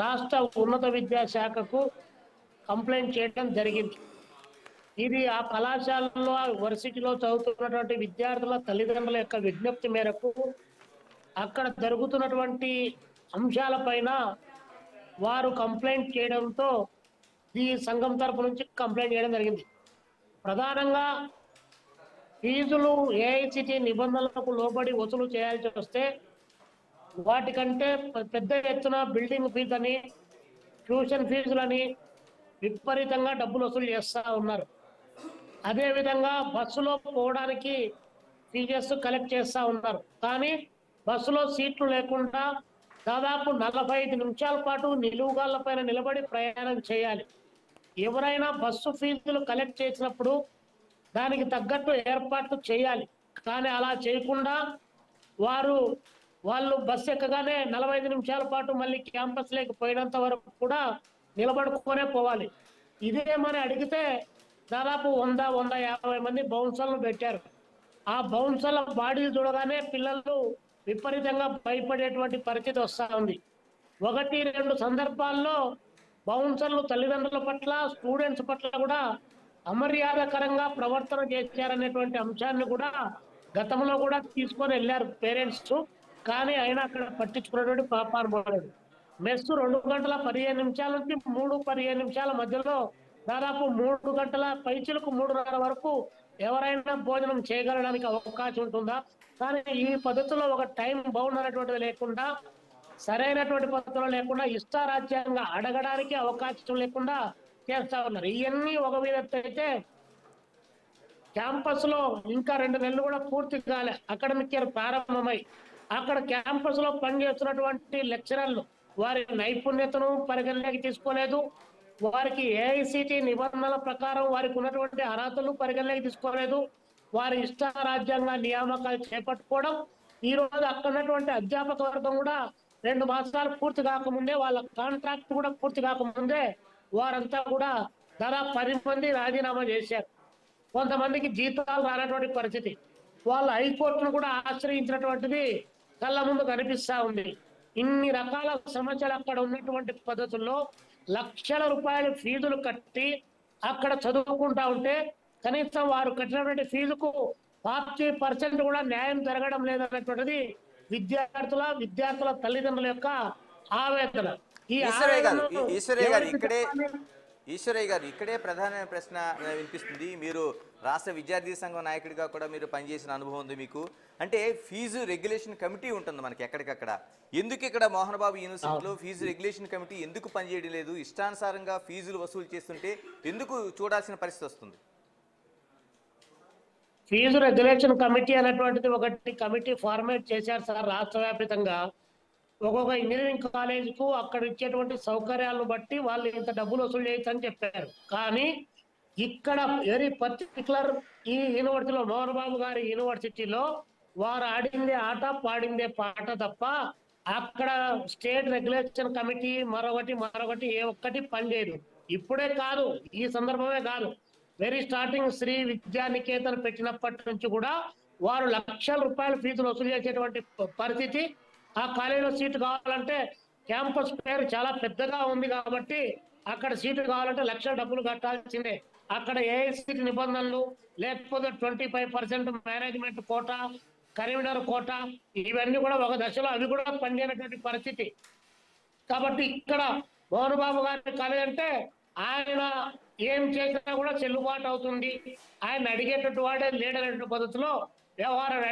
రాష్ట్ర ఉన్నత విద్యాశాఖకు కంప్లైంట్ చేయడం జరిగింది. ఇది ఆ కళాశాలలో యూనివర్సిటీలో చదువుతున్నటువంటి విద్యార్థుల తల్లిదండ్రుల యొక్క విజ్ఞప్తి మేరకు అక్కడ జరుగుతున్నటువంటి అంశాలపైన వారు కంప్లైంట్ చేయడంతో ఈ సంఘం తరపు నుంచి కంప్లైంట్ చేయడం జరిగింది. ప్రధానంగా ఫీజులు ఏఐసిటి నిబంధనలకు లోబడి వసూలు చేయాల్సి వస్తే వాటికంటే పెద్ద ఎత్తున బిల్డింగ్ ఫీజులని, ట్యూషన్ ఫీజులని విపరీతంగా డబ్బులు వసూలు చేస్తూ ఉన్నారు. అదేవిధంగా బస్సులో పోవడానికి ఫీజెస్ కలెక్ట్ చేస్తూ ఉన్నారు. కానీ బస్సులో సీట్లు లేకుండా దాదాపు 45 నిమిషాల పాటు నిలువుగాళ్ల పైన నిలబడి ప్రయాణం చేయాలి. ఎవరైనా బస్సు ఫీజులు కలెక్ట్ చేసినప్పుడు దానికి తగ్గట్టు ఏర్పాట్లు చేయాలి. కానీ అలా చేయకుండా వాళ్ళు బస్సు ఎక్కగానే 45 నిమిషాల పాటు మళ్ళీ క్యాంపస్ లేక పోయినంత వరకు కూడా నిలబడుకునే పోవాలి. ఇదేమని అడిగితే దాదాపు 100-150 మంది బౌన్సర్లను పెట్టారు. ఆ బౌన్సర్ల బాడీలు చూడగానే పిల్లలు విపరీతంగా భయపడేటువంటి పరిస్థితి వస్తూ ఉంది. 1-2 సందర్భాల్లో బౌన్సర్లు తల్లిదండ్రుల పట్ల, స్టూడెంట్స్ పట్ల కూడా అమర్యాదకరంగా ప్రవర్తన చేశారనేటువంటి అంశాన్ని కూడా గతంలో కూడా తీసుకొని వెళ్ళారు పేరెంట్స్. కానీ అయినా అక్కడ పట్టించుకున్నటువంటి పాపాను పోలేదు. మెస్సు 2 గంటల 15 నిమిషాల నుంచి 3-15 నిమిషాల మధ్యలో దాదాపు 3 గంటల పైచులకు 3:30 వరకు ఎవరైనా భోజనం చేయగలడానికి అవకాశం ఉంటుందా? కానీ ఈ పద్ధతిలో ఒక టైం బౌండ్ అనేటువంటిది లేకుండా, సరైనటువంటి పద్ధతిలో లేకుండా, ఇష్టారాజ్యంగా అడగడానికి అవకాశం లేకుండా చేస్తా ఉన్నారు. ఇవన్నీ ఒక మీద అయితే క్యాంపస్ లో ఇంకా 2 నెలలు కూడా పూర్తి కాలే అకాడమిక్ ఇయర్ ప్రారంభమై అక్కడ క్యాంపస్ లో పనిచేస్తున్నటువంటి లెక్చరర్లు వారి నైపుణ్యతను పరిగణలోకి తీసుకోలేదు. వారికి ఏఐసిటి నిబంధనల ప్రకారం వారికి ఉన్నటువంటి అర్హతలు పరిగణలోకి తీసుకోలేదు. వారి ఇష్టారాజ్యంగా నియామకాలు చేపట్టుకోవడం. ఈ రోజు అక్కడ ఉన్నటువంటి అధ్యాపక వర్గం కూడా 2 మాసాలు పూర్తి కాకముందే, వాళ్ళ కాంట్రాక్ట్ కూడా పూర్తి కాకముందే వారంతా కూడా దాదాపు 10 మంది రాజీనామా చేశారు. కొంతమందికి జీతాలు రానటువంటి పరిస్థితి. వాళ్ళు హైకోర్టును కూడా ఆశ్రయించినటువంటిది కళ్ళ ముందు కనిపిస్తా ఉంది. ఇన్ని రకాల సమస్యలు అక్కడ ఉన్నటువంటి పద్ధతుల్లో లక్షల రూపాయల ఫీజులు కట్టి అక్కడ చదువుకుంటా ఉంటే కనీసం వారు కట్టినటువంటి ఫీజుకు 40% కూడా న్యాయం జరగడం లేదన్నటువంటిది విద్యార్థుల తల్లిదండ్రుల యొక్క ఆవేదన. ఈ ఈశ్వరయ్య గారు ఇక్కడే ప్రధానమైన ప్రశ్న వినిపిస్తుంది. మీరు రాష్ట్ర విద్యార్థి సంఘం నాయకుడిగా కూడా మీరు పనిచేసిన అనుభవం ఉంది మీకు. అంటే ఫీజు రెగ్యులేషన్ కమిటీ ఉంటుంది మనకి ఎక్కడికక్కడ. ఎందుకు ఇక్కడ మోహన్ బాబు యూనివర్సిటీలో ఫీజు రెగ్యులేషన్ కమిటీ ఎందుకు పనిచేయడం లేదు? ఇష్టానుసారంగా ఫీజులు వసూలు చేస్తుంటే ఎందుకు చూడాల్సిన పరిస్థితి వస్తుంది? ఫీజు రెగ్యులేషన్ కమిటీ అనేటువంటిది ఒకటి కమిటీ ఫార్మేట్ చేశారు సార్ రాష్ట్ర వ్యాప్తంగా. ఒక్కొక్క ఇంజనీరింగ్ కాలేజీకు అక్కడ ఇచ్చేటువంటి సౌకర్యాలను బట్టి వాళ్ళు ఇంత డబ్బులు వసూలు చేయొచ్చని చెప్పారు. కానీ ఇక్కడ వెరీ పర్టికులర్ ఈ యూనివర్సిటీలో, మోహన్ బాబు గారి యూనివర్సిటీలో వారు ఆడిందే ఆట పాడిందే పాట తప్ప అక్కడ స్టేట్ రెగ్యులేషన్ కమిటీ మరొకటి ఏ ఒక్కటి పనిచేయదు. ఇప్పుడే కాదు, ఈ సందర్భమే కాదు, వెరీ స్టార్టింగ్ శ్రీ విద్యానికేతన్ పెట్టినప్పటి నుంచి కూడా వారు లక్షల రూపాయల ఫీజులు వసూలు చేసేటువంటి పరిస్థితి. ఆ కాలేజీలో సీటు కావాలంటే క్యాంపస్ పేరు చాలా పెద్దగా ఉంది కాబట్టి అక్కడ సీటు కావాలంటే లక్షల డబ్బులు కట్టాల్సిందే. అక్కడ ఏఐసిటి నిబంధనలు, లేకపోతే 25% మేనేజ్మెంట్ కోటా, కన్వీనర్ కోటా, ఇవన్నీ కూడా ఒక దశలో అవి కూడా పనిచేయనటువంటి పరిస్థితి. కాబట్టి ఇక్కడ మోహన్ బాబు గారి కాలేజ్ అంటే ఆయన ఏం చేసినా కూడా చెల్లుబాటు అవుతుంది, ఆయన అడిగేటట్టు వాడే లేడనేటువంటి పద్ధతిలో వ్యవహారం